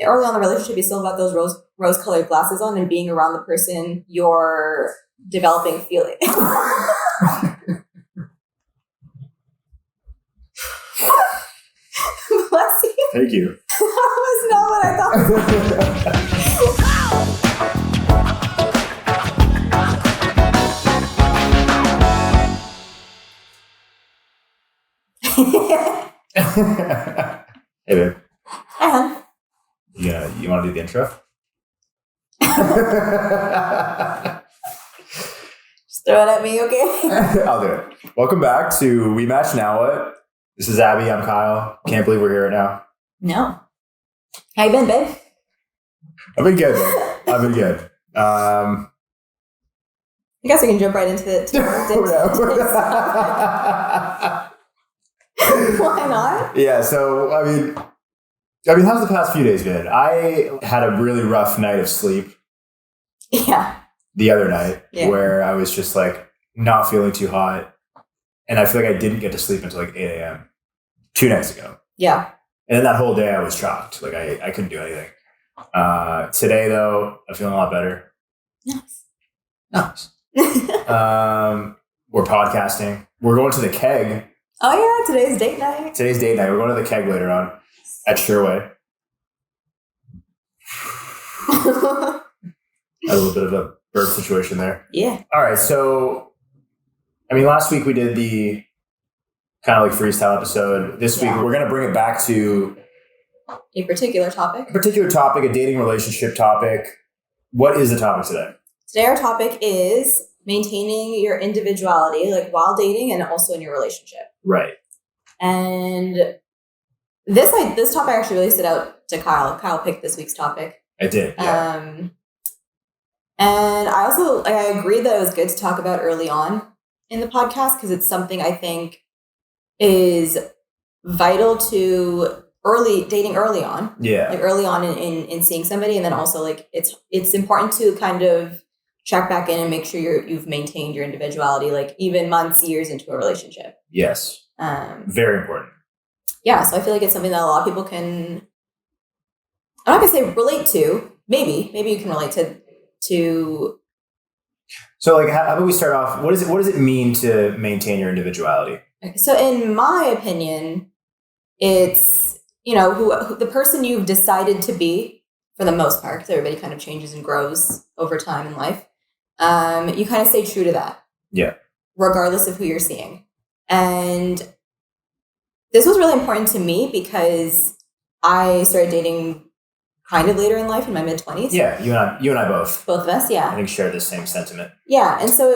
early on in the relationship, you still got those rose-colored glasses on and being around the person you're developing feeling. Bless you. Thank you. That was not what I thought. Hey, babe. Hi, hon. You want to do the intro? Just throw it at me, okay? I'll do it. Welcome back to We Match Now What? This is Abby. I'm Kyle. Can't believe we're here right now. No. How you been, babe? I've been good, babe. I've been good. I guess we can jump right into it. Why not? Yeah, so, I mean, how's the past few days been? I had a really rough night of sleep. Yeah. The other night where I was just like not feeling too hot. And I feel like I didn't get to sleep until like 8 a.m. 2 nights ago. Yeah. And then that whole day I was shocked. Like I couldn't do anything. Today though, I'm feeling a lot better. Nice. We're podcasting. We're going to the keg. Oh yeah, today's date night. We're going to the keg later on at Sherway. A little bit of a bird situation there. Yeah. All right. So, I mean, last week we did the kind of like freestyle episode. This week we're going to bring it back to a particular topic. A dating relationship topic. What is the topic today? Today our topic is maintaining your individuality, like while dating and also in your relationship. Right. And this topic actually really stood out to Kyle. Kyle picked this week's topic. I did. Yeah. And I agree that it was good to talk about early on in the podcast because it's something I think is vital to dating early on. Yeah. Like early on in seeing somebody. And then also like it's important to kind of check back in and make sure you've maintained your individuality, like even months, years into a relationship. Yes. Very important. Yeah. So I feel like it's something that a lot of people can, I'm not going to say relate to. Maybe you can relate to. So like, how about we start off? What does it mean to maintain your individuality? So in my opinion, it's, who the person you've decided to be for the most part, because everybody kind of changes and grows over time in life. You kind of stay true to that. Yeah. Regardless of who you're seeing. And this was really important to me because I started dating kind of later in life in my mid-20s. Yeah, you and I both. Both of us, yeah. I think share the same sentiment. Yeah, and so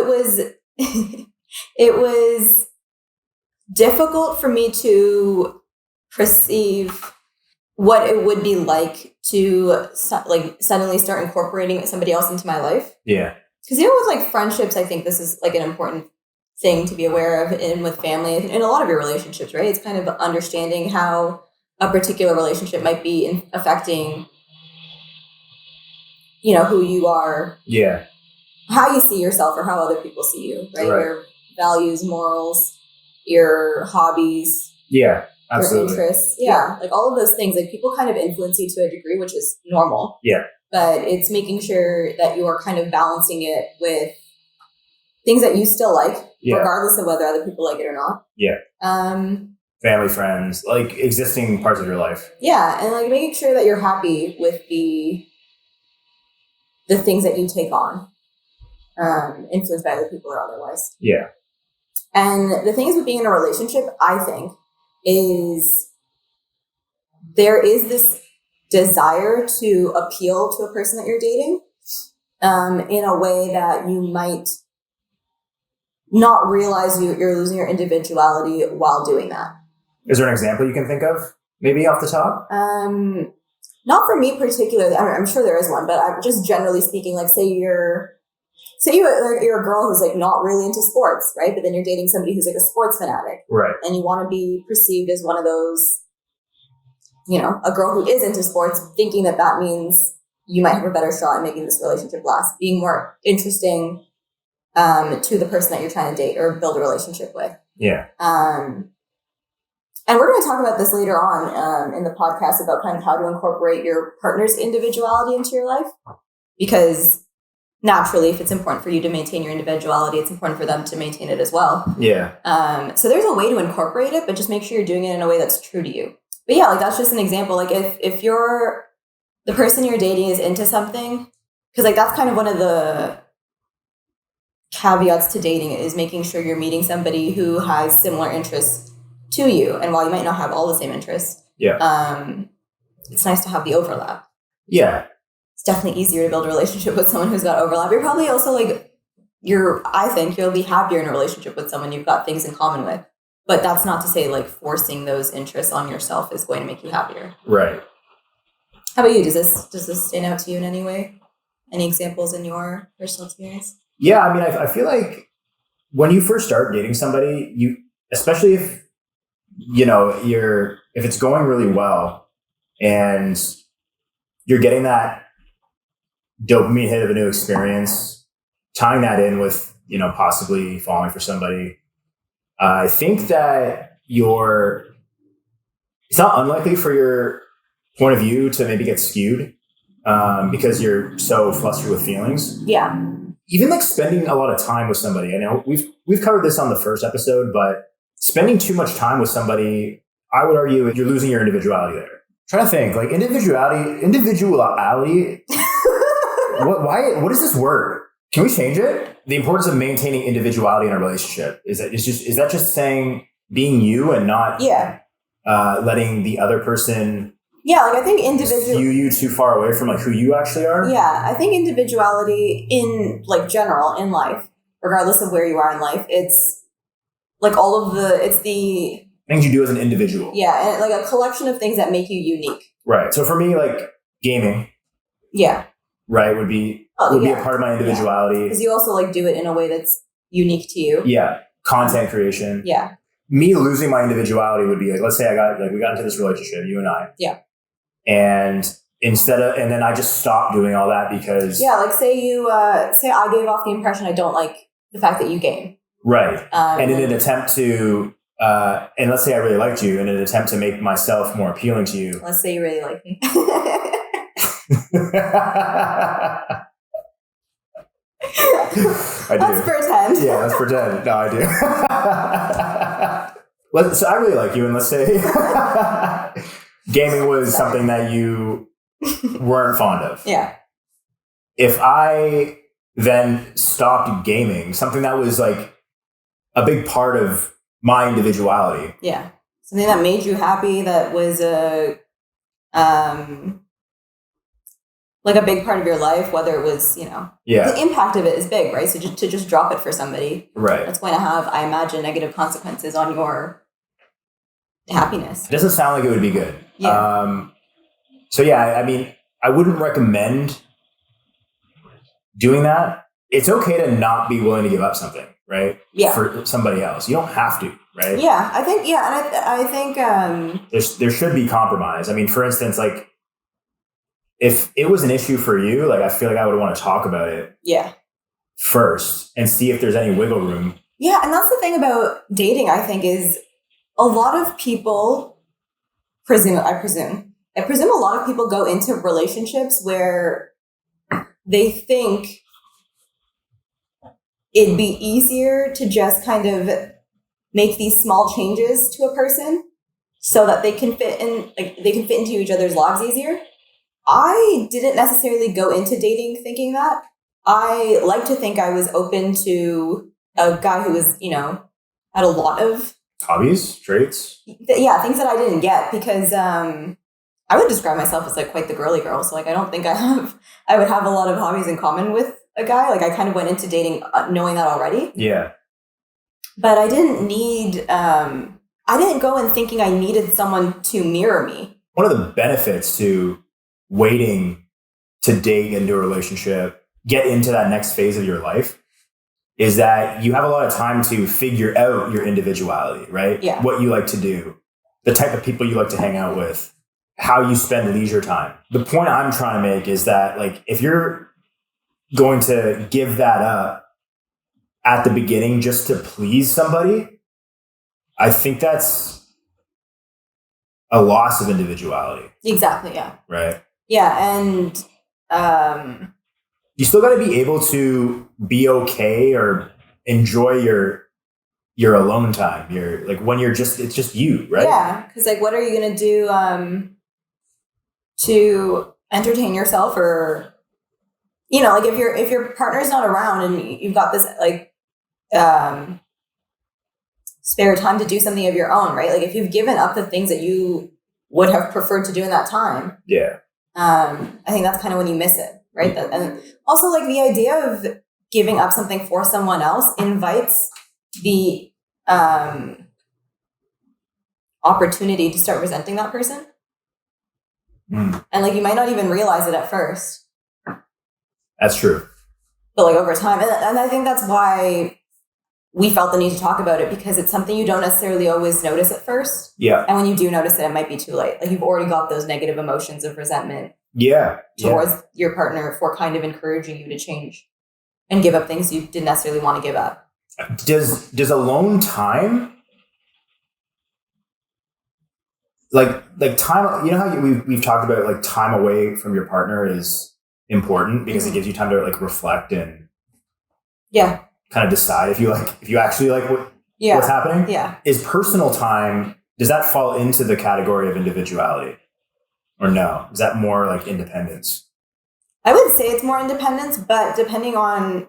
it was difficult for me to perceive what it would be like to suddenly start incorporating somebody else into my life. Yeah. Because with like friendships, I think this is like an important thing to be aware of, and with family and a lot of your relationships, right? It's kind of understanding how a particular relationship might be affecting, who you are. Yeah. How you see yourself or how other people see you, right? Your values, morals, your hobbies. Yeah, absolutely. Your interests. Yeah. Like all of those things, like people kind of influence you to a degree, which is normal. Yeah. But it's making sure that you are kind of balancing it with things that you still like, regardless of whether other people like it or not. Yeah. Family, friends, like existing parts of your life. Yeah. And like making sure that you're happy with the things that you take on, influenced by other people or otherwise. Yeah. And the thing is with being in a relationship, I think, is there is this desire to appeal to a person that you're dating in a way that you might not realize you're losing your individuality while doing that. Is there an example you can think of, maybe off the top? Not for me particularly. I'm sure there is one, but I'm just generally speaking, like say you're a girl who's like not really into sports, right? But then you're dating somebody who's like a sports fanatic. Right. And you want to be perceived as one of those, a girl who is into sports, thinking that means you might have a better shot at making this relationship last, being more interesting to the person that you're trying to date or build a relationship with. Yeah. And we're going to talk about this later on in the podcast about kind of how to incorporate your partner's individuality into your life. Because naturally, if it's important for you to maintain your individuality, it's important for them to maintain it as well. Yeah. So there's a way to incorporate it, but just make sure you're doing it in a way that's true to you. But yeah, like that's just an example. Like if you're the person you're dating is into something, because like that's kind of one of the caveats to dating is making sure you're meeting somebody who has similar interests to you. And while you might not have all the same interests, it's nice to have the overlap. Yeah. It's definitely easier to build a relationship with someone who's got overlap. You're probably also like, I think you'll be happier in a relationship with someone you've got things in common with. But that's not to say like forcing those interests on yourself is going to make you happier. Right. How about you? Does this stand out to you in any way? Any examples in your personal experience? Yeah, I mean, I feel like when you first start dating somebody, especially if, if it's going really well and you're getting that dopamine hit of a new experience, tying that in with, possibly falling for somebody, I think that it's not unlikely for your point of view to maybe get skewed because you're so flustered with feelings. Yeah. Even like spending a lot of time with somebody. I know we've covered this on the first episode, but spending too much time with somebody, I would argue you're losing your individuality there. I'm trying to think, like individuality. What is this word? Can we change it? The importance of maintaining individuality in a relationship is that just saying being you and not letting the other person like I think skew you too far away from like who you actually are. Yeah, I think individuality in like general in life, regardless of where you are in life, it's like it's the things you do as an individual. Yeah, and like a collection of things that make you unique. Right. So for me, like gaming. Yeah. Right, would be a part of my individuality. Because you also like do it in a way that's unique to you. Yeah, content creation. Yeah. Me losing my individuality would be like, let's say we got into this relationship, you and I. Yeah. And then I just stopped doing all that because like say I gave off the impression I don't like the fact that you game. Right. And in an attempt to and let's say I really liked you, in an attempt to make myself more appealing to you. Let's say you really like me. I do. Let's pretend. Yeah, let's pretend. No, I do. So I really like you, and let's say gaming was something that you weren't fond of. Yeah. If I then stopped gaming, something that was like a big part of my individuality. Yeah. Something that made you happy, that was like a big part of your life, whether it was, the impact of it is big, right? So to just drop it for somebody, right, that's going to have, I imagine, negative consequences on your happiness. It doesn't sound like it would be good. Yeah. So yeah, I mean, I wouldn't recommend doing that. It's okay to not be willing to give up something, right? Yeah. For somebody else. You don't have to, right? Yeah, I think, and I think... there should be compromise. I mean, for instance, like, if it was an issue for you, like I feel like I would want to talk about it first and see if there's any wiggle room. Yeah, and that's the thing about dating, I think, is a lot of people I presume a lot of people go into relationships where they think it'd be easier to just kind of make these small changes to a person so that they can fit into each other's lives easier. I didn't necessarily go into dating thinking that. I like to think I was open to a guy who was, had a lot of hobbies, traits. Yeah, things that I didn't get because I would describe myself as like quite the girly girl. So like, I don't think I would have a lot of hobbies in common with a guy. Like I kind of went into dating knowing that already. Yeah. But I didn't I didn't go in thinking I needed someone to mirror me. One of the benefits to waiting to date into a relationship, get into that next phase of your life, is that you have a lot of time to figure out your individuality, right? Yeah. What you like to do, the type of people you like to hang out with, how you spend leisure time. The point I'm trying to make is that, like, if you're going to give that up at the beginning just to please somebody, I think that's a loss of individuality. Exactly. Yeah. Right. Yeah. And you still got to be able to be okay or enjoy your alone time. You're like when you're just, it's just you, right? Yeah. Because like, what are you going to do to entertain yourself, or, you know, like if your partner's not around and you've got this like spare time to do something of your own, right? Like if you've given up the things that you would have preferred to do in that time, Yeah. I think that's kind of when you miss it, right? And also like the idea of giving up something for someone else invites the opportunity to start resenting that person. And like you might not even realize it at first. That's true. But like over time, and I think that's why we felt the need to talk about it, because it's something you don't necessarily always notice at first. Yeah. And when you do notice it, it might be too late. Like you've already got those negative emotions of resentment towards your partner for kind of encouraging you to change and give up things you didn't necessarily want to give up. Does alone time, like time, you know how we've talked about like time away from your partner is important because it gives you time to like reflect and kind of decide if you actually like what's happening. Yeah. Is personal time, does that fall into the category of individuality or no? Is that more like independence? I would say it's more independence, but depending on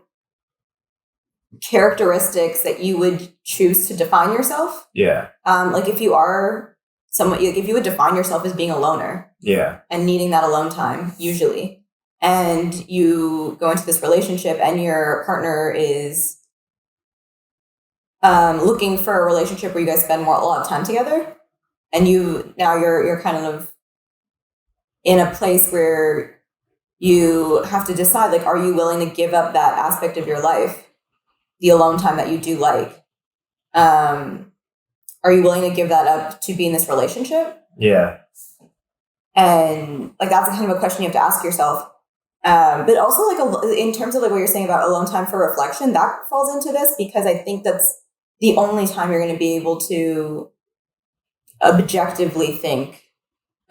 characteristics that you would choose to define yourself. Yeah. Like if you are someone, if you would define yourself as being a loner. Yeah. And needing that alone time, usually. And you go into this relationship and your partner is looking for a relationship where you guys spend a lot of time together, and you're kind of in a place where you have to decide, like, are you willing to give up that aspect of your life, the alone time that you do like? Are you willing to give that up to be in this relationship? Yeah. And like that's the kind of a question you have to ask yourself. But also like in terms of like what you're saying about alone time for reflection, that falls into this, because I think that's the only time you're going to be able to objectively think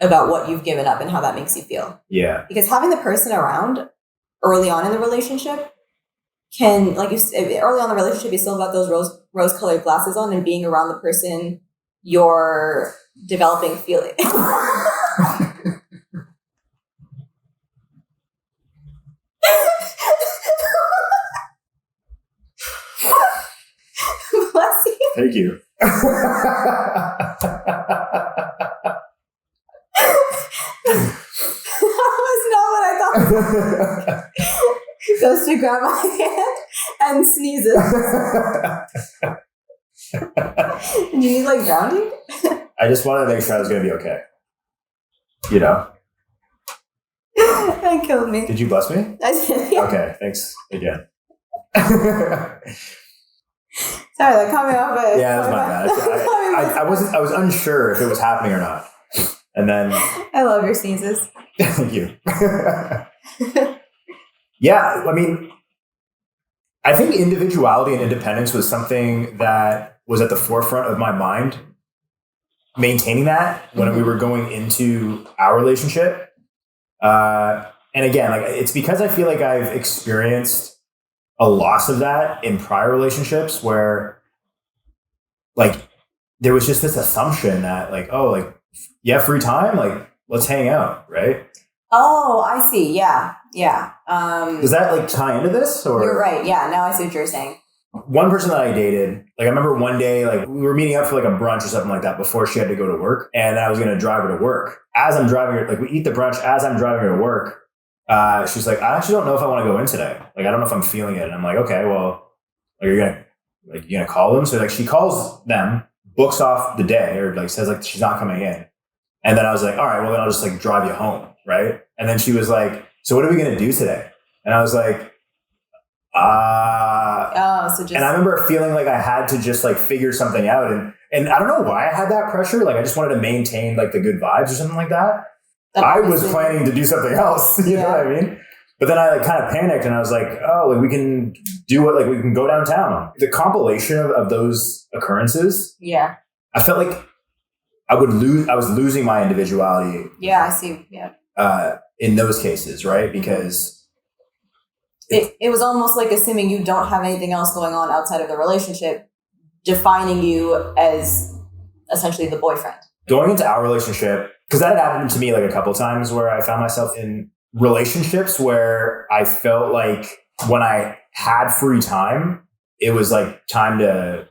about what you've given up and how that makes you feel. Yeah. Because having the person around early on in the relationship can, like early on in the relationship, you still got those rose-colored glasses on, and being around the person you're developing feeling. Bless you. Thank you. That was not what I thought. Goes to grab my hand and sneezes. Do you need like grounding? I just wanted to make sure I was going to be okay. You know? That killed me. Did you bless me? I did. Yeah. Okay, thanks again. Sorry, that caught me off. But yeah, that's my bad. I was unsure if it was happening or not. And then I love your sneezes. Thank you. Yeah, I mean, I think individuality and independence was something that was at the forefront of my mind, maintaining that when we were going into our relationship. And again, like it's because I feel like I've experienced a loss of that in prior relationships where like there was just this assumption that like, oh, like you have free time, like let's hang out, right? Oh, I see. Yeah. Yeah. Does that like tie into this? Or you're right. Yeah. Now I see what you're saying. One person that I dated, like I remember one day, like we were meeting up for like a brunch or something like that before she had to go to work, and I was going to drive her to work. As I'm driving her, like we eat the brunch, as I'm driving her to work, she's like, I actually don't know if I want to go in today. Like, I don't know if I'm feeling it. And I'm like, okay, well, like, you're gonna call them. So like she calls them, books off the day, or like says like she's not coming in. And then I was like, all right, well then I'll just like drive you home. Right. And then she was like, so what are we going to do today? And I was like, and I remember feeling like I had to just like figure something out. And I don't know why I had that pressure. Like I just wanted to maintain like the good vibes or something like that. I was planning to do something else. You know what I mean? But then I like kind of panicked and I was like, oh, like we can do it. Like we can go downtown. The compilation of those occurrences. Yeah. I felt like I was losing my individuality. Yeah, I see. Yeah. In those cases, right? Because it was almost like assuming you don't have anything else going on outside of the relationship, defining you as essentially the boyfriend. Going into our relationship, because that had happened to me like a couple times where I found myself in relationships where I felt like when I had free time, it was like time to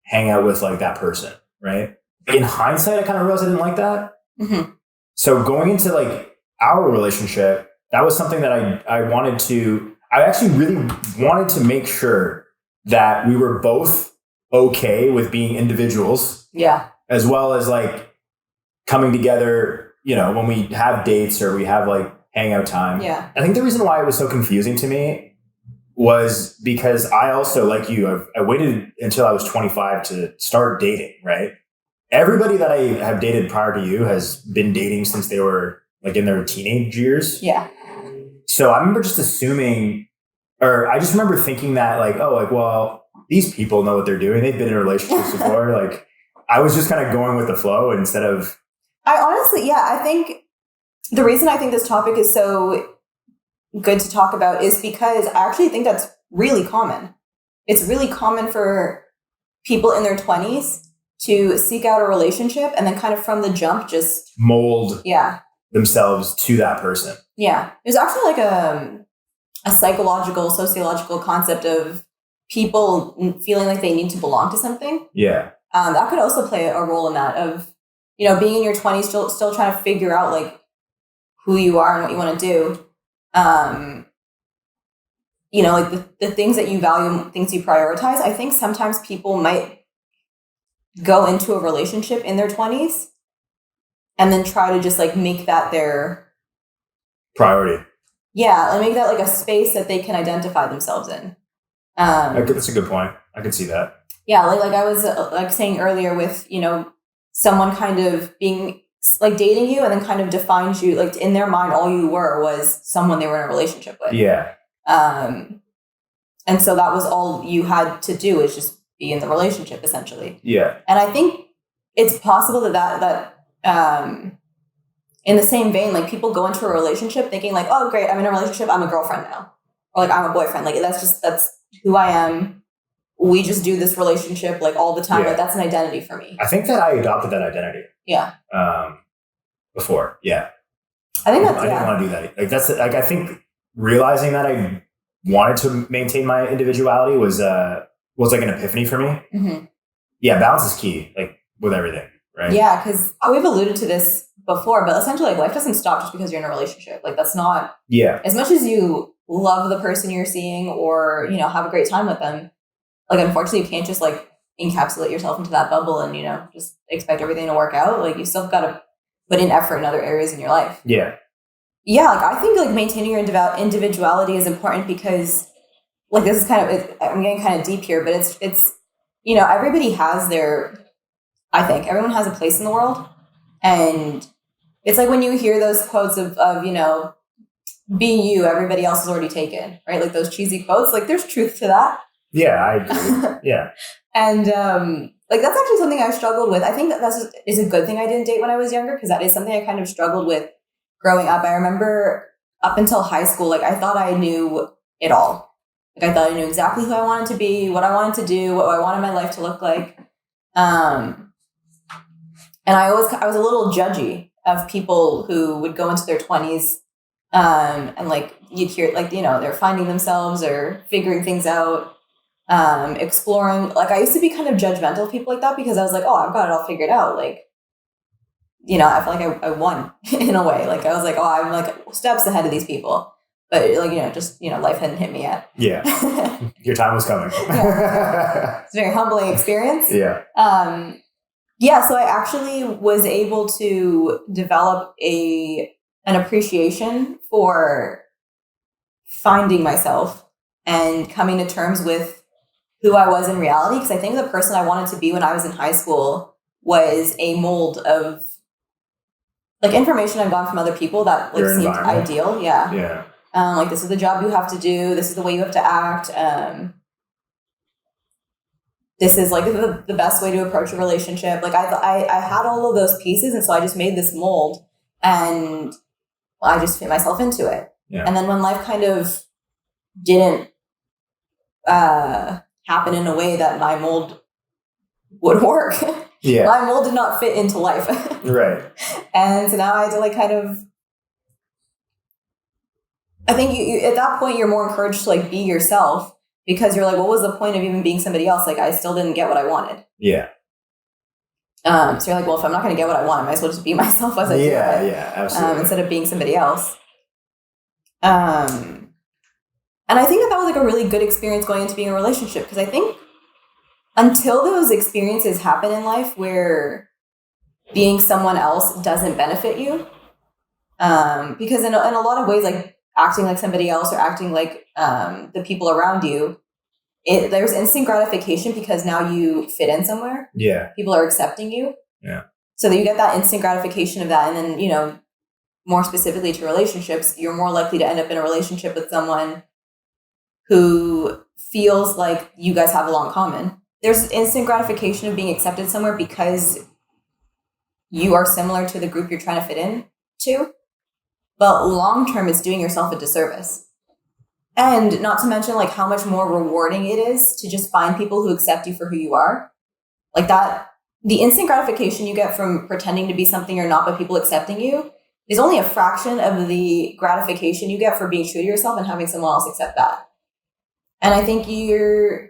hang out with like that person, right? In hindsight, I kind of realized I didn't like that. Mm-hmm. So going into like our relationship, that was something that I actually really wanted to make sure that we were both okay with being individuals. Yeah. As well as like coming together, when we have dates or we have like hangout time. Yeah. I think the reason why it was so confusing to me was because I also, like you, I waited until I was 25 to start dating, right? Everybody that I have dated prior to you has been dating since they were like in their teenage years. Yeah. So I remember just assuming, or I just remember thinking that like, oh, like, well, these people know what they're doing. They've been in relationships before. Like, I was just kind of going with the flow instead of. I honestly, I think the reason I think this topic is so good to talk about is because I actually think that's really common. It's really common for people in their 20s to seek out a relationship and then kind of from the jump just mold themselves to that person. Yeah. There's actually like a psychological, sociological concept of people feeling like they need to belong to something. Yeah. That could also play a role in that of, being in your 20s, still trying to figure out like who you are and what you want to do. Like the things that you value, things you prioritize. I think sometimes people might go into a relationship in their 20s and then try to just like make that their priority. Yeah, and make that like a space that they can identify themselves in. That's a good point. I can see that. Yeah, like I was like saying earlier with, someone kind of being like dating you and then kind of defines you, like in their mind, all you were was someone they were in a relationship with. Yeah. And so that was all you had to do is just be in the relationship essentially. Yeah. And I think it's possible that in the same vein, like people go into a relationship thinking like, oh great, I'm in a relationship, I'm a girlfriend now. Or like I'm a boyfriend. Like that's who I am. We just do this relationship like all the time. Yeah. Like that's an identity for me. I think that I adopted that identity. Yeah. Before. Yeah. I think that's, I didn't want to do that. Like that's like, I think realizing that I wanted to maintain my individuality was like an epiphany for me. Mm-hmm. Yeah. Balance is key, like with everything. Right. Yeah. Cause we've alluded to this before, but essentially like life doesn't stop just because you're in a relationship. Like that's not, as much as you love the person you're seeing or, have a great time with them. Like, unfortunately, you can't just like encapsulate yourself into that bubble and, just expect everything to work out. Like you still got to put in effort in other areas in your life. Yeah. Yeah. Like I think like maintaining your individuality is important because like this is I'm getting kind of deep here, but it's, everybody has everyone has a place in the world. And it's like when you hear those quotes of be you, everybody else is already taken, right? Like those cheesy quotes, like there's truth to that. Yeah, I agree. Yeah. And like that's actually something I've struggled with. I think that is a good thing I didn't date when I was younger because that is something I kind of struggled with growing up. I remember up until high school, like I thought I knew it all. Like I thought I knew exactly who I wanted to be, what I wanted to do, what I wanted my life to look like. And I was a little judgy of people who would go into their 20s and like you'd hear like, they're finding themselves or figuring things out. Exploring, like I used to be kind of judgmental of people like that because I was like, oh, I've got it all figured out. Like, I feel like I won in a way. Like I was like, oh, I'm like steps ahead of these people. But like, life hadn't hit me yet. Yeah. Your time was coming. Yeah. It's a very humbling experience. Yeah. So I actually was able to develop an appreciation for finding myself and coming to terms with who I was in reality. Because I think the person I wanted to be when I was in high school was a mold of like information I've gotten from other people that like seemed ideal. Yeah. Yeah. Like this is the job you have to do. This is the way you have to act. this is like the best way to approach a relationship. Like I had all of those pieces, and so I just made this mold, and I just fit myself into it. Yeah. And then when life kind of didn't happen in a way that my mold would work, my mold did not fit into life. Right. And so now I had to like kind of, I think you at that point you're more encouraged to like be yourself, because you're like, what was the point of even being somebody else? Like I still didn't get what I wanted. Yeah. So you're like, well, if I'm not going to get what I want, I might as well just be myself as I do it. Yeah, absolutely. Instead of being somebody else. And I think that was like a really good experience going into being a relationship, because I think until those experiences happen in life where being someone else doesn't benefit you, because in a lot of ways, like acting like somebody else or acting like the people around you, there's instant gratification because now you fit in somewhere. Yeah. People are accepting you. Yeah. So that you get that instant gratification of that. And then, you know, more specifically to relationships, you're more likely to end up in a relationship with someone who feels like you guys have a lot in common. There's instant gratification of being accepted somewhere because you are similar to the group you're trying to fit in to. But long term, it's doing yourself a disservice. And not to mention like how much more rewarding it is to just find people who accept you for who you are. Like that, the instant gratification you get from pretending to be something you're not, but people accepting you, is only a fraction of the gratification you get for being true to yourself and having someone else accept that. And I think you're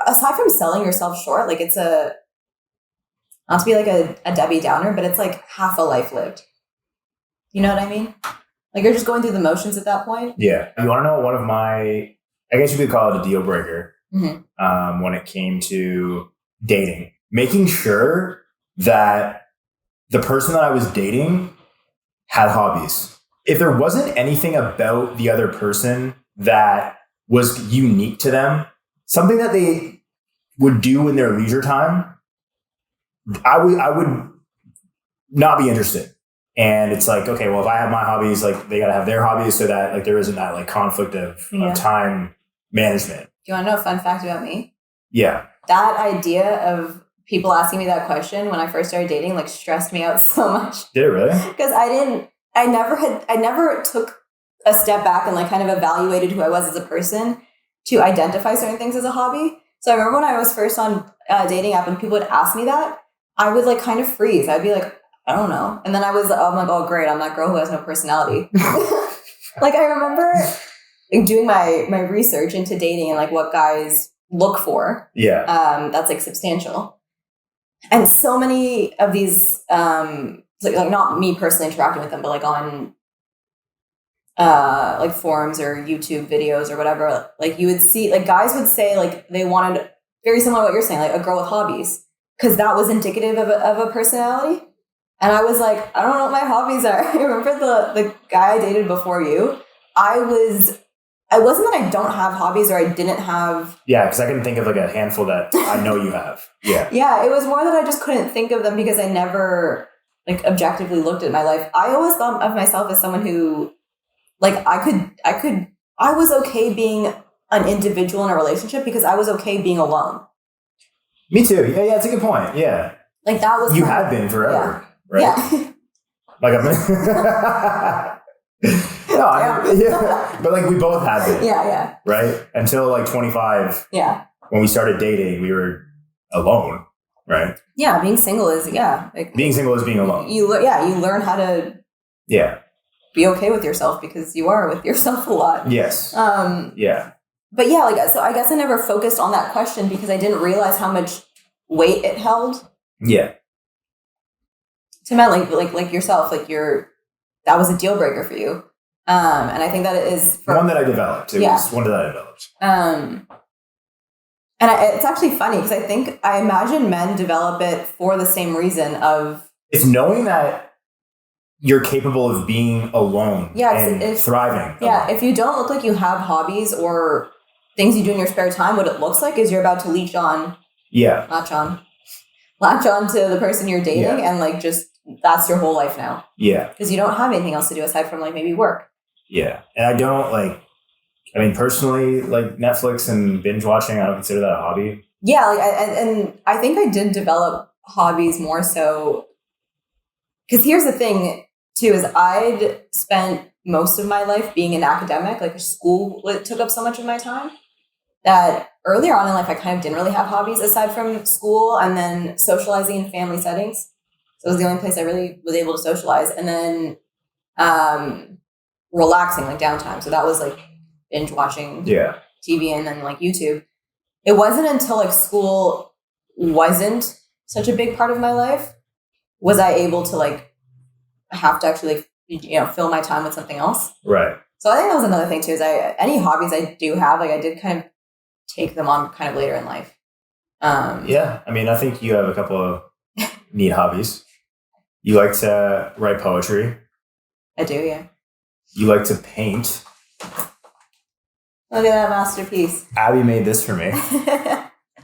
aside from selling yourself short, like it's not to be like a Debbie Downer, but it's like half a life lived. You know what I mean? Like you're just going through the motions at that point. Yeah. You want to know one of my, I guess you could call it a deal breaker, when it came to dating, making sure that the person that I was dating had hobbies. If there wasn't anything about the other person that was unique to them, something that they would do in their leisure time, I would not be interested. And it's like, okay, well, if I have my hobbies, like they got to have their hobbies so that like there isn't that like conflict of time management. Do you want to know a fun fact about me? Yeah. That idea of people asking me that question when I first started dating like stressed me out so much. Did it really? Because I never took a step back and like kind of evaluated who I was as a person to identify certain things as a hobby. So I remember when I was first on a dating app and people would ask me that, I would like kind of freeze. I'd be like, I don't know. And then I'm like, oh, great. I'm that girl who has no personality. Like I remember like, doing my research into dating and like what guys look for. Yeah. That's like substantial. And so many of these, like not me personally interacting with them, but like on like forums or YouTube videos or whatever, like you would see like guys would say like they wanted very similar to what you're saying, like a girl with hobbies, because that was indicative of a personality. And I was like, I don't know what my hobbies are. I remember the guy I dated before you. I wasn't that I don't have hobbies or I didn't have. Yeah, because I can think of like a handful that I know you have. Yeah. Yeah, it was more that I just couldn't think of them because I never like objectively looked at my life. I always thought of myself as someone who like I was okay being an individual in a relationship because I was okay being alone. Me too. Yeah, it's a good point. Yeah. Like that was you had been forever. Yeah. Right? Yeah. Like I've been yeah. But like we both had been. Yeah. Right? Until like 25. Yeah. When we started dating, we were alone. Right? Yeah, being single is like, being single is being alone. You learn how to be okay with yourself because you are with yourself a lot. Yes. Yeah. But yeah, like so I guess I never focused on that question because I didn't realize how much weight it held. Yeah. To me, like yourself, like that was a deal breaker for you. And I think that it is one that I developed. It was one that I developed. And it's actually funny because I imagine men develop it for the same reason of it's knowing that you're capable of being alone and thriving. Yeah, alone. If you don't look like you have hobbies or things you do in your spare time, what it looks like is you're about to latch on to the person you're dating and like just that's your whole life now. Yeah. Because you don't have anything else to do aside from like maybe work. Yeah. And I don't personally, like Netflix and binge watching, I don't consider that a hobby. Yeah, like and I think I did develop hobbies more so because here's the thing too is I'd spent most of my life being an academic, like school took up so much of my time that earlier on in life I kind of didn't really have hobbies aside from school and then socializing in family settings. So it was the only place I really was able to socialize, and then relaxing, like downtime. So that was like binge watching TV and then like YouTube. It wasn't until like school wasn't such a big part of my life was I able to like have to actually like, fill my time with something else. Right. So I think that was another thing too, is any hobbies I do have, like I did kind of take them on kind of later in life. Yeah. I mean, I think you have a couple of neat hobbies. You like to write poetry. I do, yeah. You like to paint. Look at that masterpiece. Abby made this for me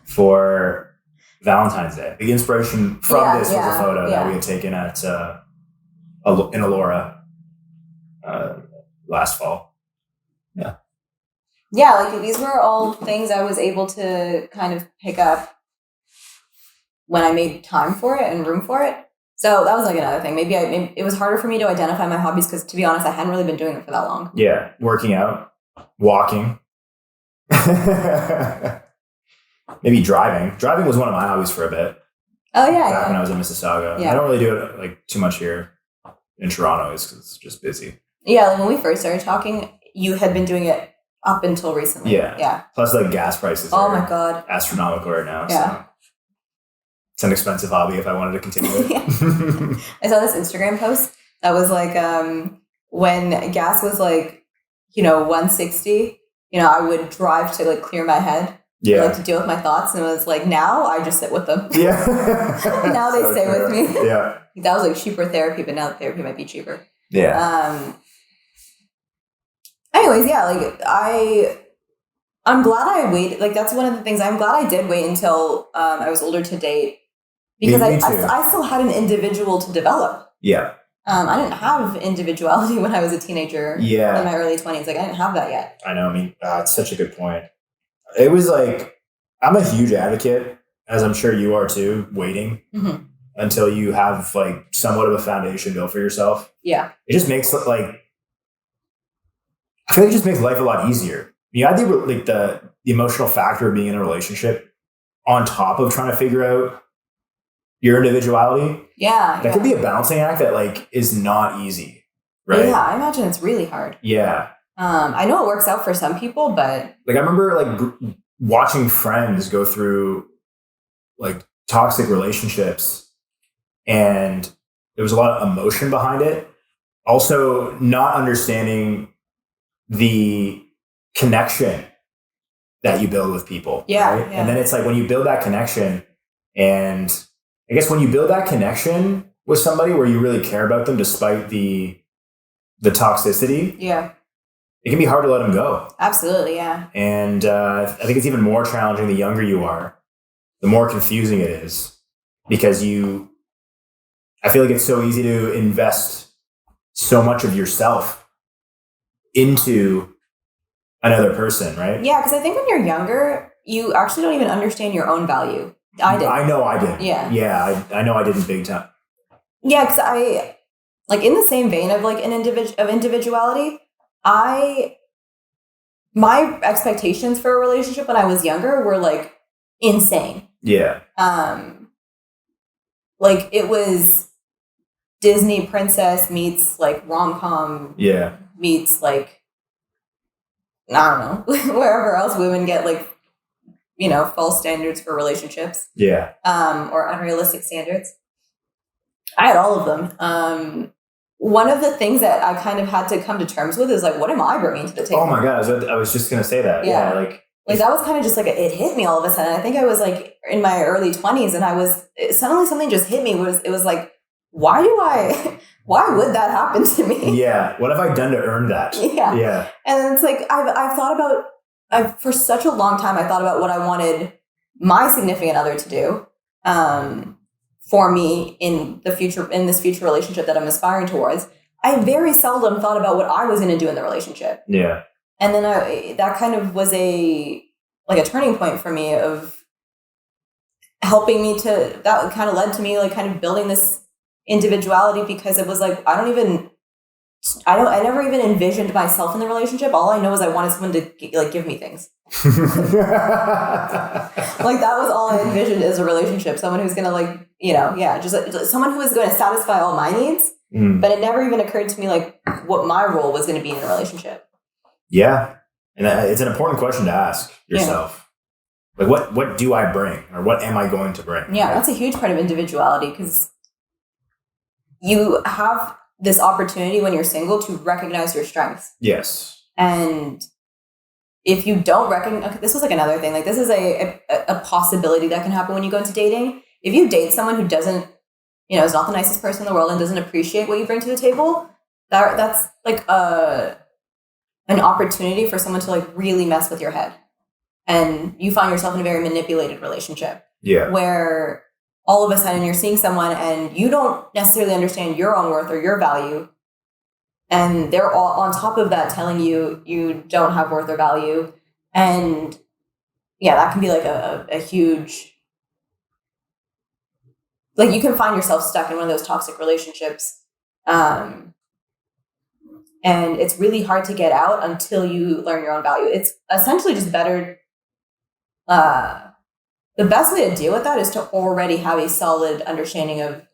for Valentine's Day. The inspiration from this was a photo that we had taken at in Elora last fall. Yeah. Yeah, like these were all things I was able to kind of pick up when I made time for it and room for it. So that was like another thing. Maybe it was harder for me to identify my hobbies because, to be honest, I hadn't really been doing it for that long. Yeah, working out, walking, maybe driving. Driving was one of my hobbies for a bit. Oh yeah, back when I was in Mississauga. Yeah. I don't really do it like too much here in Toronto, because it's just busy. Yeah, like when we first started talking, you had been doing it up until recently. Yeah. Plus, like gas prices. Oh my god, astronomical right now. Yeah. So. It's an expensive hobby if I wanted to continue it. I saw this Instagram post that was like, when gas was like, $1.60, I would drive to like clear my head. Yeah. Like to deal with my thoughts. And it was like, now I just sit with them. Yeah. Now they stay with me. Yeah. That was like cheaper therapy, but now therapy might be cheaper. Yeah. Anyways, yeah, like I'm glad I waited. Like that's one of the things I'm glad I did wait until I was older to date. Because I still had an individual to develop. Yeah. I didn't have individuality when I was a teenager. Yeah. In my early 20s. Like, I didn't have that yet. I know. I mean, it's such a good point. It was like, I'm a huge advocate, as I'm sure you are too, waiting until you have like somewhat of a foundation built for yourself. Yeah. It just makes I feel like it just makes life a lot easier. You add the emotional factor of being in a relationship on top of trying to figure out your individuality. Yeah. That could be a balancing act that like is not easy. Right. Yeah. I imagine it's really hard. Yeah. I know it works out for some people, but like I remember like watching friends go through like toxic relationships, and there was a lot of emotion behind it. Also, not understanding the connection that you build with people. Yeah, right? Yeah. And then it's like when you build that connection, and I guess when you build that connection with somebody where you really care about them despite the toxicity. Yeah. It can be hard to let them go. Absolutely, yeah. And I think it's even more challenging the younger you are, the more confusing it is, because I feel like it's so easy to invest so much of yourself into another person, right? Yeah, because I think when you're younger, you actually don't even understand your own value. I did. I know I did. Yeah. Yeah, I know I didn't big time. Yeah, because I, like in the same vein of like individuality, my expectations for a relationship when I was younger were like insane. Yeah. Like it was Disney princess meets like rom-com. Yeah. Meets like, I don't know, wherever else women get like, false standards for relationships. Yeah. Or unrealistic standards. I had all of them. One of the things that I kind of had to come to terms with is like, what am I bringing to the table? Oh my God. I was just going to say that. Yeah. Like that was kind of just like, it hit me all of a sudden. I think I was like in my early 20s and suddenly something just hit me. It was like, why would that happen to me? Yeah. What have I done to earn that? Yeah. Yeah. And it's like, I've thought about, for such a long time, I thought about what I wanted my significant other to do. For me in this future relationship that I'm aspiring towards. I very seldom thought about what I was going to do in the relationship. Yeah. And then that kind of was a turning point for me of helping me that kind of led to me like kind of building this individuality, because it was like, I never even envisioned myself in the relationship. All I know is I wanted someone to like give me things. Like that was all I envisioned as a relationship. Someone who's going to like, just someone who is going to satisfy all my needs. But it never even occurred to me like what my role was going to be in a relationship. Yeah. And it's an important question to ask yourself. Yeah. Like what do I bring, or what am I going to bring? Yeah, that's a huge part of individuality, because you have this opportunity when you're single to recognize your strengths. Yes. And if you don't recognize, this was like another thing, like this is a possibility that can happen when you go into dating. If you date someone who doesn't, is not the nicest person in the world and doesn't appreciate what you bring to the table, that's like an opportunity for someone to like really mess with your head. And you find yourself in a very manipulated relationship. Yeah. Where all of a sudden you're seeing someone and you don't necessarily understand your own worth or your value. And they're all on top of that telling you you don't have worth or value. And yeah, that can be like a huge, like you can find yourself stuck in one of those toxic relationships. And it's really hard to get out until you learn your own value. It's essentially just better. The best way to deal with that is to already have a solid understanding of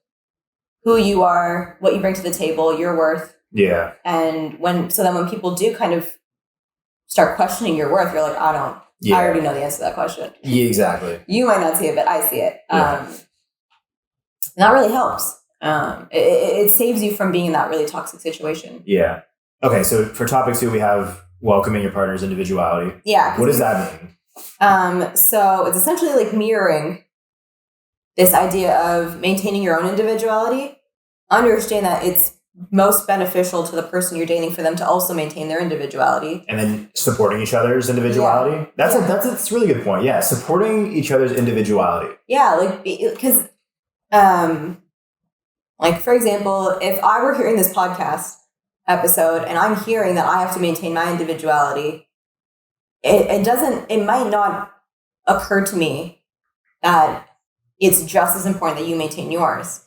who you are, what you bring to the table, your worth. Yeah. And when people do kind of start questioning your worth, you're like, I already know the answer to that question. Yeah, exactly. You might not see it, but I see it. Yeah. And that really helps. It saves you from being in that really toxic situation. Yeah. Okay. So for topic 2, we have welcoming your partner's individuality. Yeah. What does that mean? So it's essentially like mirroring this idea of maintaining your own individuality. Understand that it's most beneficial to the person you're dating for them to also maintain their individuality. And then supporting each other's individuality. Yeah. That's a really good point. Yeah. Supporting each other's individuality. Yeah. Like, because, like for example, if I were hearing this podcast episode and I'm hearing that I have to maintain my individuality, it might not occur to me that it's just as important that you maintain yours,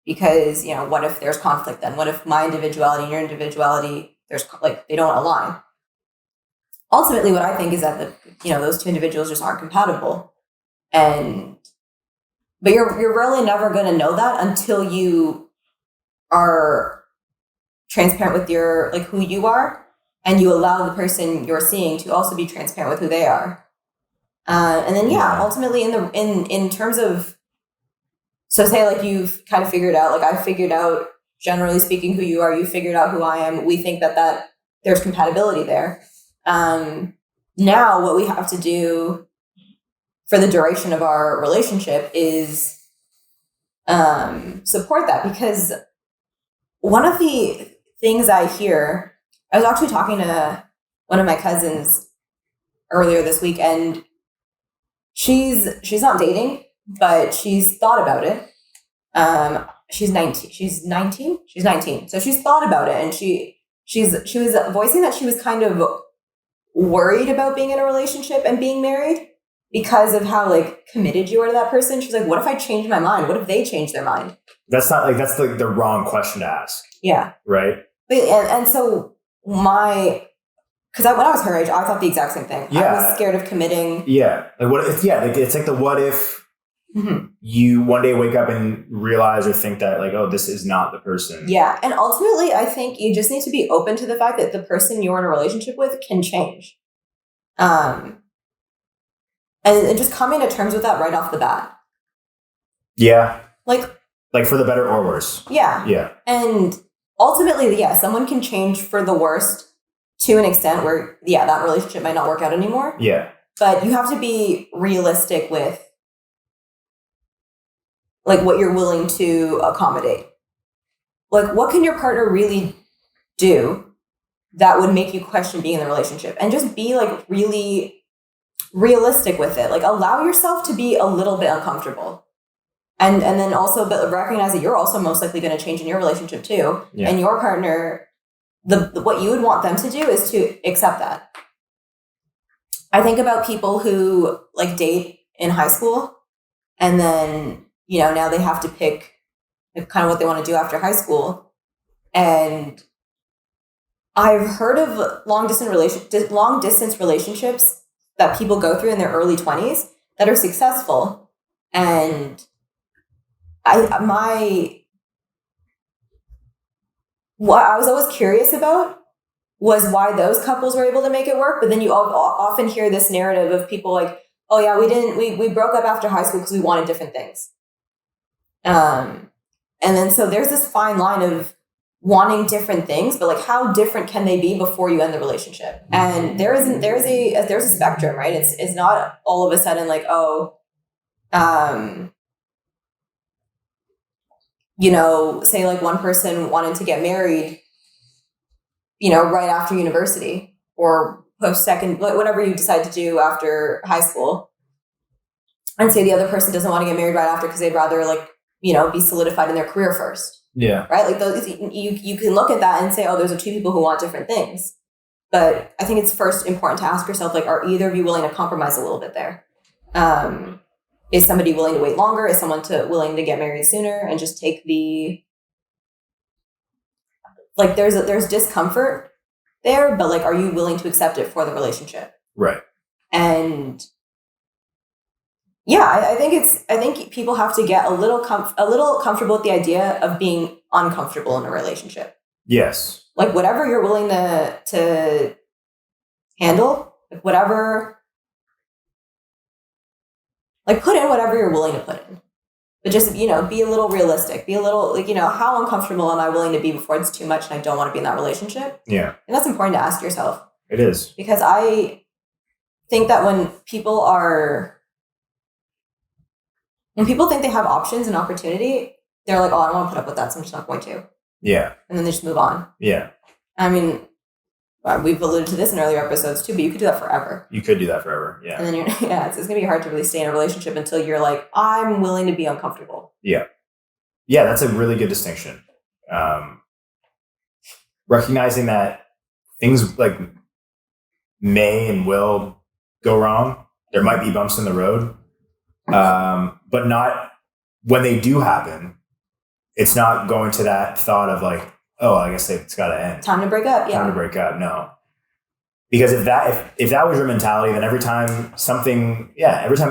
because, what if there's conflict then? What if my individuality and your individuality, they don't align? Ultimately, what I think is that those two individuals just aren't compatible. But you're really never going to know that until you are transparent with your, like, who you are, and you allow the person you're seeing to also be transparent with who they are. And then, ultimately in terms of, so say like you've kind of figured out, like I've figured out, generally speaking, who you are, you figured out who I am. We think that there's compatibility there. Now what we have to do for the duration of our relationship is support that, because one of the things I hear, I was actually talking to one of my cousins earlier this week, and she's not dating, but she's thought about it. She's 19. She's 19. So she's thought about it, and she was voicing that she was kind of worried about being in a relationship and being married because of how like committed you are to that person. She's like, what if I change my mind? What if they change their mind? That's the wrong question to ask. Yeah. Right. And so when I was her age, I thought the exact same thing. Yeah. I was scared of committing. Yeah. Like what if, it's like the what if you one day wake up and realize or think that like, oh, this is not the person. Yeah. And ultimately, I think you just need to be open to the fact that the person you're in a relationship with can change. And just coming to terms with that right off the bat. Yeah. Like for the better or worse. Yeah. Yeah. And ultimately, someone can change for the worst to an extent where, that relationship might not work out anymore. Yeah. But you have to be realistic with like what you're willing to accommodate. Like, what can your partner really do that would make you question being in the relationship? And just be like really realistic with it. Like, allow yourself to be a little bit uncomfortable. And then also recognize that you're also most likely going to change in your relationship too. Yeah. And your partner, what you would want them to do is to accept that. I think about people who like date in high school And then, now they have to pick kind of what they want to do after high school. And I've heard of long distance relationships that people go through in their early 20s that are successful. And what I was always curious about was why those couples were able to make it work. But then you often hear this narrative of people like, oh yeah, we broke up after high school because we wanted different things. And then so there's this fine line of wanting different things, but like how different can they be before you end the relationship? And there's a spectrum, right? It's not all of a sudden like, say like one person wanted to get married, right after university or post-second, whatever you decide to do after high school, and say the other person doesn't want to get married right after because they'd rather be solidified in their career first. Yeah. Right? Like those, you can look at that and say, oh, those are two people who want different things. But I think it's first important to ask yourself, like, are either of you willing to compromise a little bit there? Is somebody willing to wait longer? Is someone willing to get married sooner and just take there's discomfort there, but like, are you willing to accept it for the relationship? Right. And yeah, I think people have to get a little comfortable with the idea of being uncomfortable in a relationship. Yes. Like whatever you're willing to handle, like whatever, like put in whatever you're willing to put in. But just, be a little realistic. Be a little, how uncomfortable am I willing to be before it's too much and I don't want to be in that relationship? Yeah. And that's important to ask yourself. It is. Because I think that when people think they have options and opportunity, they're like, oh, I don't want to put up with that, so I'm just not going to. Yeah. And then they just move on. Yeah. I mean, we've alluded to this in earlier episodes too, but you could do that forever. You could do that forever. Yeah. And then it's going to be hard to really stay in a relationship until you're like, I'm willing to be uncomfortable. Yeah. Yeah, that's a really good distinction. Recognizing that things like may and will go wrong. There might be bumps in the road. But not when they do happen, it's not going to that thought of like, oh, I guess it's got to end. Time to break up. Yeah. Time to break up. No. Because if that was your mentality, then every time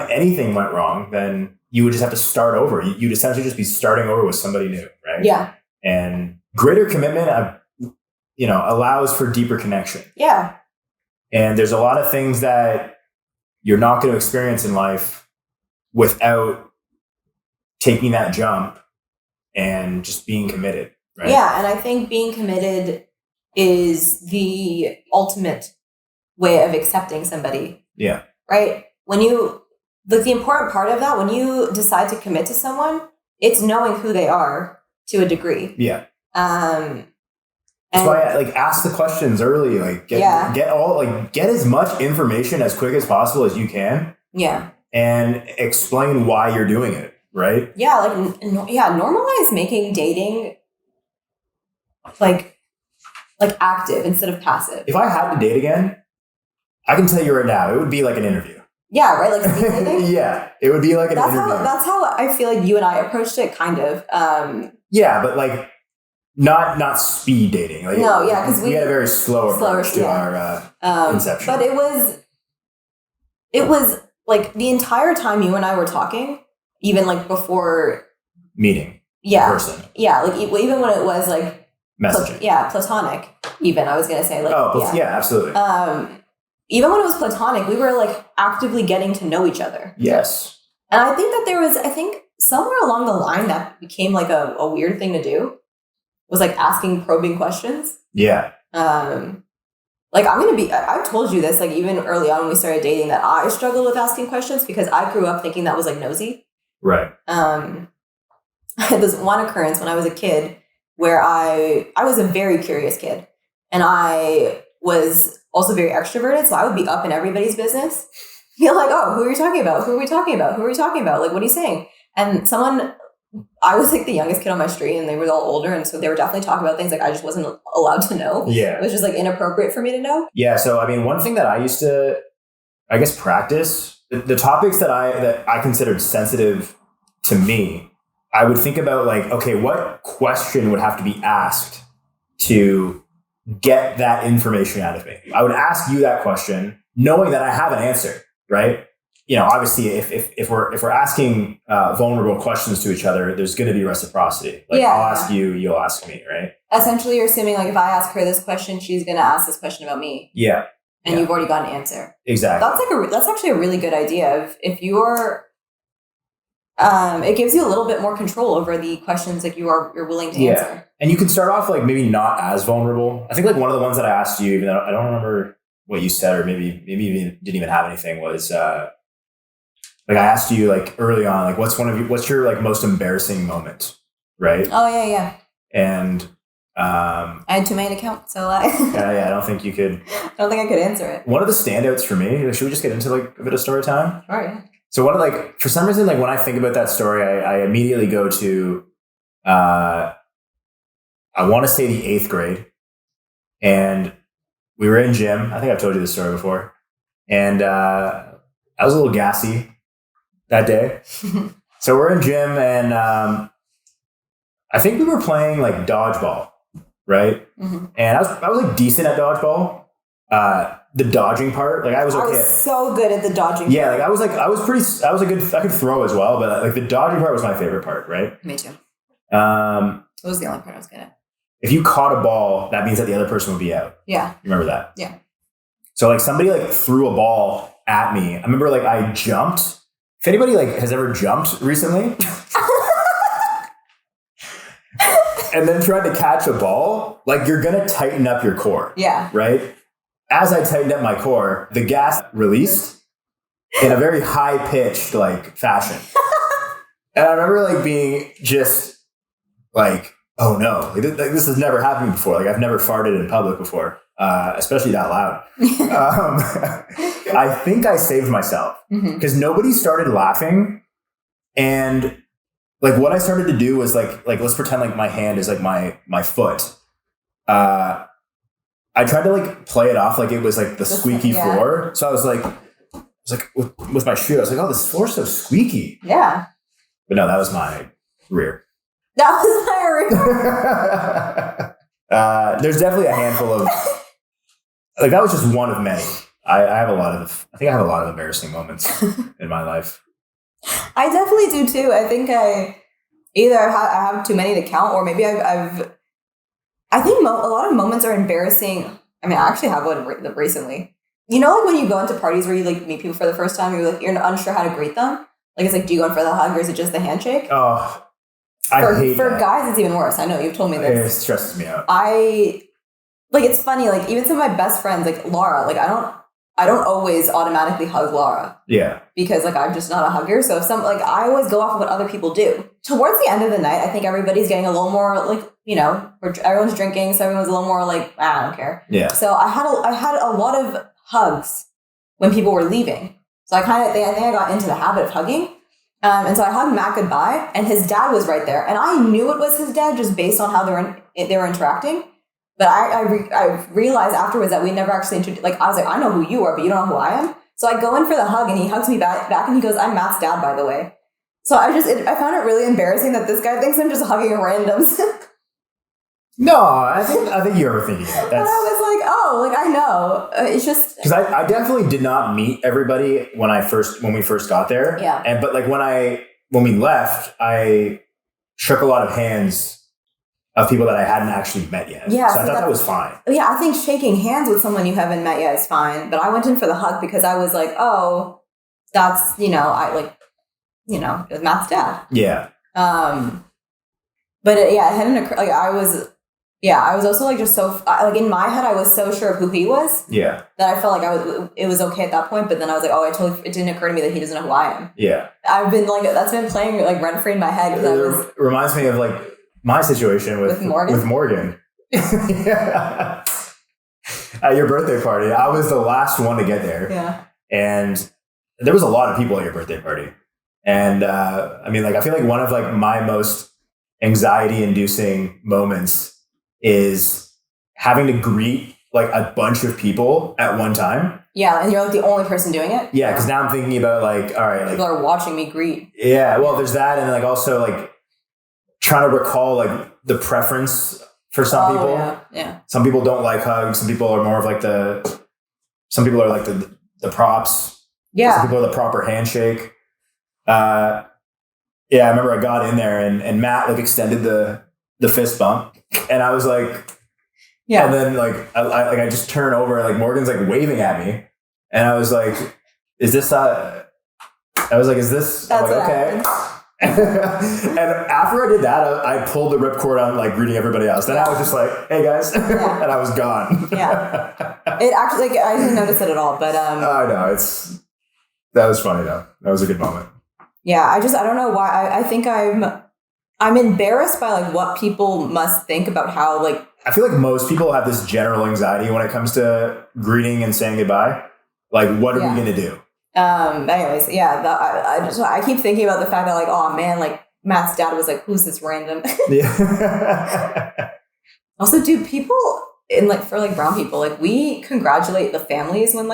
anything went wrong, then you would just have to start over. You'd essentially just be starting over with somebody new. Right. Yeah. And greater commitment, allows for deeper connection. Yeah. And there's a lot of things that you're not going to experience in life without taking that jump and just being committed. Right? Yeah. And I think being committed is the ultimate way of accepting somebody. Yeah. Right. The important part of that, when you decide to commit to someone, it's knowing who they are to a degree. Yeah. That's why ask the questions early, get as much information as quick as possible as you can. Yeah. And explain why you're doing it, right? Yeah, normalize making dating active instead of passive. If I had to date again, I can tell you right now, it would be like an interview. Yeah, right? Like speed dating? Yeah, it would be like an interview. That's how I feel like you and I approached it, kind of. Yeah, but not speed dating. No, yeah, because we had a very slow approach to our inception. But it was like the entire time you and I were talking, even before meeting. Yeah. In person. Yeah, even when it was messaging. Platonic. Even I was gonna say yeah, absolutely. Even when it was platonic, we were actively getting to know each other. Yes. And I think that there was, somewhere along the line that became a weird thing to do was asking probing questions. Yeah. I've told you this, even early on when we started dating, that I struggled with asking questions because I grew up thinking that was nosy. Right. I had this one occurrence when I was a kid where I was a very curious kid, and I was also very extroverted. So I would be up in everybody's business. You're like, oh, who are you talking about? Who are we talking about? Who are we talking about? What are you saying? And I was the youngest kid on my street, and they were all older. And so they were definitely talking about things I just wasn't allowed to know. Yeah. It was just inappropriate for me to know. Yeah. So, one thing that I used to, practice, the topics that I considered sensitive to me, I would think about like, okay, what question would have to be asked to get that information out of me? I would ask you that question knowing that I have an answer, right? Obviously if we're asking vulnerable questions to each other, there's going to be reciprocity. Like I'll ask you, you'll ask me, right? Essentially, you're assuming like if I ask her this question, she's going to ask this question about me. Yeah. And you've already got an answer. Exactly. That's actually a really good idea. If you're, it gives you a little bit more control over the questions that you're willing to answer. And you can start off like maybe not as vulnerable. I think like one of the ones that I asked you, even though I don't remember what you said, or maybe you didn't even have anything, was like I asked you like early on, like what's your like most embarrassing moment, right? Oh yeah. And I had too many accounts, so I I don't think you could. I don't think I could answer it. One of the standouts for me. Should we just get into like a bit of story time? All right. So for some reason, like when I think about that story, I immediately go to, I want to say the 8th grade, and we were in gym. I think I've told you this story before, and I was a little gassy that day. So we're in gym, and I think we were playing like dodgeball, right? Mm-hmm. And I was like decent at dodgeball. The dodging part, like I was okay. I was so good at the dodging. Yeah, like I was I could throw as well, but like the dodging part was my favorite part, right? Me too. It was the only part I was good at. If you caught a ball, that means that the other person would be out. Yeah. You remember that? Yeah. So like somebody like threw a ball at me. I remember like I jumped. If anybody like has ever jumped recently and then tried to catch a ball, like you're going to tighten up your core. Yeah. Right? As I tightened up my core, the gas released in a very high-pitched like fashion. And I remember like being just like, oh no, like, this has never happened before. Like I've never farted in public before, especially that loud. I think I saved myself because nobody started laughing. And like what I started to do was like let's pretend like my hand is like my foot. I tried to like play it off like it was like the squeaky floor. So I was like with my shoe, I was like, oh, this floor's so squeaky. Yeah. But no, that was my rear. That was my rear. There's definitely a handful of like that was just one of many. I have a lot of embarrassing moments in my life. I definitely do too. I think I have too many to count, or maybe I think a lot of moments are embarrassing. I mean, I actually have one recently. You know, like when you go into parties where you like meet people for the first time, you're unsure how to greet them. Like it's like, do you go in for the hug or is it just the handshake? Oh, for guys, it's even worse. I know you've told me this. It stresses me out. It's funny. Like even some of my best friends, like Laura, like I don't always automatically hug Laura. Yeah. Because like I'm just not a hugger. So if I always go off of what other people do. Towards the end of the night, I think everybody's getting a little more like, everyone's drinking, so everyone's a little more like, I don't care. Yeah. So I had a lot of hugs when people were leaving. So I think I got into the habit of hugging. And so I hugged Matt goodbye, and his dad was right there. And I knew it was his dad just based on how they were interacting. But I realized afterwards that we never actually introduced, like, I was like, I know who you are, but you don't know who I am. So I go in for the hug, and he hugs me back and he goes, I'm Matt's dad, by the way. So I found it really embarrassing that this guy thinks I'm just hugging randoms. No, I think you're overthinking it. And I was like, oh, like I know. It's just because I definitely did not meet everybody when we first got there. Yeah. But like when we left, I shook a lot of hands of people that I hadn't actually met yet. Yeah. So I thought that was fine. Yeah, I think shaking hands with someone you haven't met yet is fine. But I went in for the hug because I was like, oh, that's it was Matt's dad. Yeah. But it hadn't occurred. Like I was also like just so like in my head I was so sure of who he was. Yeah. That I felt like it was okay at that point. But then I was like, oh, it didn't occur to me that he doesn't know who I am. Yeah. I've been like that's been playing like rent free in my head. It reminds me of like my situation with Morgan. Yeah. At your birthday party, I was the last one to get there. Yeah. And there was a lot of people at your birthday party. And I mean, like I feel like one of like my most anxiety-inducing moments is having to greet like a bunch of people at one time. Yeah, and you're like the only person doing it. Yeah, because now I'm thinking about like, all right, like people are watching me greet. Yeah, well, there's that, and like also like trying to recall like the preference for some people. Yeah. Some people don't like hugs. Some people are more of like some people are like the props. Yeah. Some people are the proper handshake. Yeah, I remember I got in there and Matt like extended the fist bump, and I was like, yeah. And then like I just turn over and like Morgan's like waving at me, and I was like, is this? I was like, is this? I'm like, okay. And after I did that, I pulled the ripcord on like greeting everybody else. Then I was just like, hey guys, and I was gone. Yeah. It actually, like, I didn't notice it at all, but I know that was funny though. That was a good moment. Yeah, I don't know why. I think I'm embarrassed by like what people must think about how like. I feel like most people have this general anxiety when it comes to greeting and saying goodbye. Like, what are we gonna do? Anyways, yeah, I keep thinking about the fact that like, oh man, like Matt's dad was like, who's this random? Yeah. Also, dude, people for like brown people, like we congratulate the families when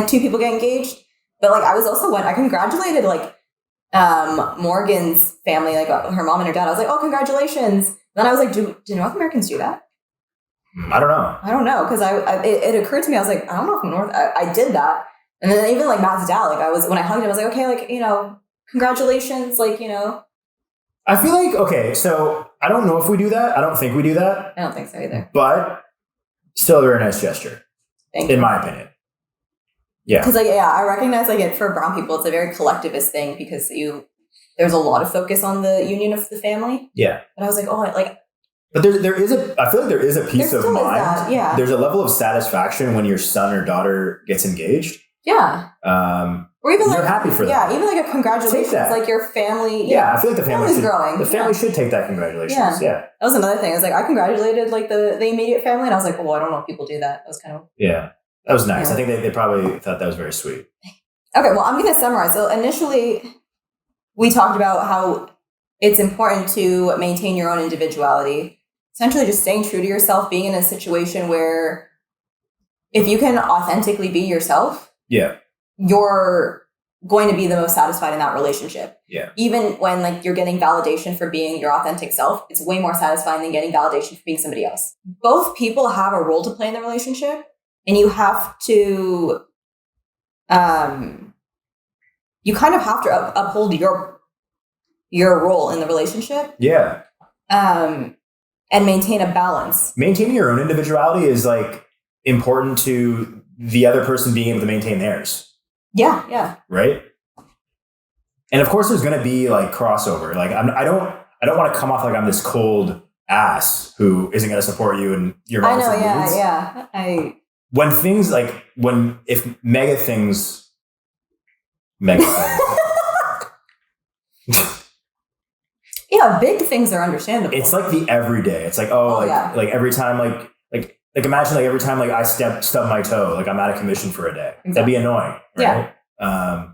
two people get engaged. But like I was also I congratulated like Morgan's family, like her mom and her dad. I was like, oh, congratulations. Then I was like, do North Americans do that? I don't know. Because it occurred to me, I was like, I don't know if I did that. And then even like Matt's dad, like when I hugged him, I was like, okay, like, congratulations, like, I feel like, okay, so I don't know if we do that. I don't think we do that. I don't think so either. But still a very nice gesture, in my opinion. Yeah. Because I recognize like for brown people, it's a very collectivist thing because there's a lot of focus on the union of the family. Yeah. But I was like, oh, like. But I feel like there is a peace of mind. Yeah. There's a level of satisfaction when your son or daughter gets engaged. Yeah. Or even you're happy for them. Yeah, even like a congratulations, like your family. Yeah, I feel like the family growing. The family should take that congratulations. Yeah. That was another thing. I was like, I congratulated like the immediate family, and I was like, well, I don't know if people do that. That was kind of that was nice. I think they probably thought that was very sweet. Okay, well, I'm going to summarize. So initially, we talked about how it's important to maintain your own individuality. Essentially, just staying true to yourself, being in a situation where if you can authentically be yourself, you're going to be the most satisfied in that relationship. Yeah. Even when like you're getting validation for being your authentic self, it's way more satisfying than getting validation for being somebody else. Both people have a role to play in the relationship, and you have to, you kind of have to uphold your role in the relationship. Yeah. And maintain a balance. Maintaining your own individuality is like important to the other person being able to maintain theirs. Yeah, yeah. Right? And of course there's going to be like crossover. Like I don't want to come off like I'm this cold ass who isn't going to support you and your mom's needs. Yeah. If mega things Yeah, big things are understandable. It's like the everyday. It's like, like every time like imagine like every time like I stub my toe, like I'm out of commission for a day. Exactly. That'd be annoying, right? Yeah.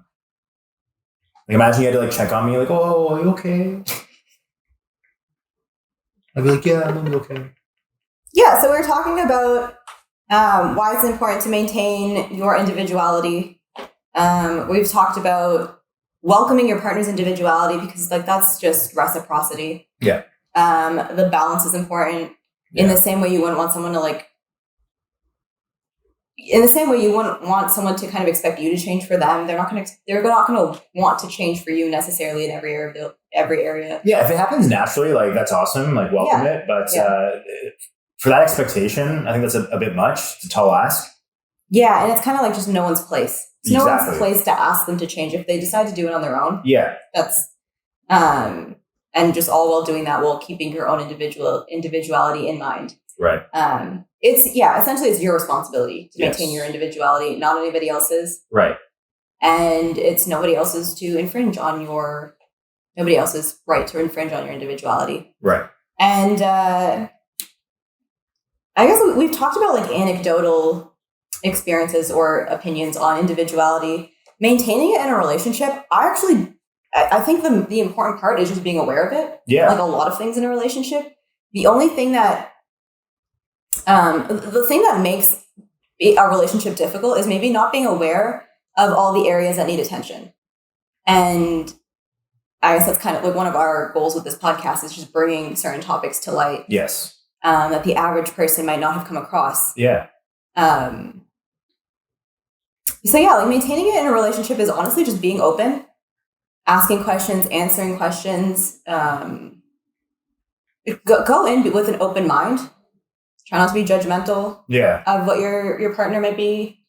Like imagine you had to like check on me, like, oh, are you okay? I'd be like, yeah, I'm okay. Yeah, so we're talking about why it's important to maintain your individuality. We've talked about welcoming your partner's individuality because like that's just reciprocity. Yeah. The balance is important. In the same way you wouldn't want someone to kind of expect you to change for them. They're not going to want to change for you necessarily in every area. Yeah, if it happens naturally, like that's awesome. Like welcome it, but for that expectation, I think that's a bit much. It's a tall ask. Yeah, and it's kind of like just no one's place. It's no one's place to ask them to change if they decide to do it on their own. Yeah, that's and just all while doing that, while keeping your own individuality in mind. Right. Essentially it's your responsibility to maintain your individuality, not anybody else's. Right. And it's nobody else's right to infringe on your individuality. Right. And I guess we've talked about like anecdotal experiences or opinions on individuality. Maintaining it in a relationship, I think the important part is just being aware of it. Yeah. Like a lot of things in a relationship. The only thing that The thing that makes a relationship difficult is maybe not being aware of all the areas that need attention. And I guess that's kind of like one of our goals with this podcast is just bringing certain topics to light. Yes. That the average person might not have come across. Yeah. So yeah, like maintaining it in a relationship is honestly just being open, asking questions, answering questions. Go in with an open mind. Try not to be judgmental. Yeah. Of what your partner might be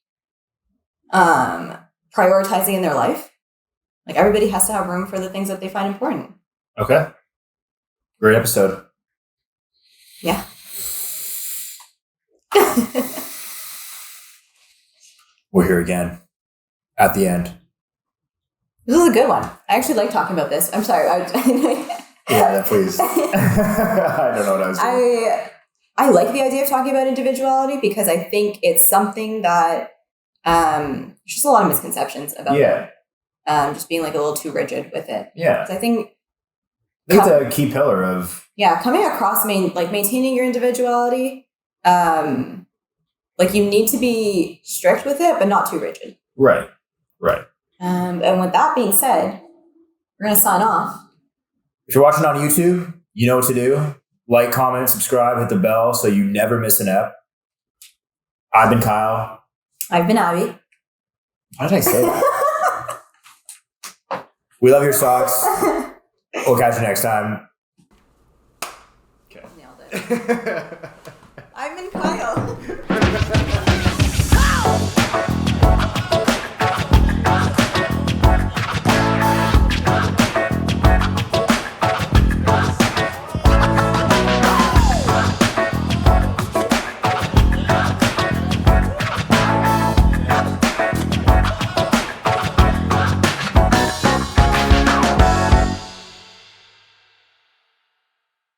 prioritizing in their life. Like everybody has to have room for the things that they find important. Okay. Great episode. Yeah. We're here again at the end. This is a good one. I actually like talking about this. I'm sorry. Yeah, please. I don't know what I was doing. I like the idea of talking about individuality because I think it's something that there's just a lot of misconceptions about it. Just being like a little too rigid with it. Yeah. So I think it's a key pillar of coming across maintaining your individuality. Like you need to be strict with it, but not too rigid. Right. And with that being said, we're gonna sign off. If you're watching on YouTube, you know what to do. Like, comment, subscribe, hit the bell so you never miss an ep. I've been Kyle. I've been Abby. Why did I say that? We love your socks. We'll catch you next time. Okay. Nailed it. I've been Kyle.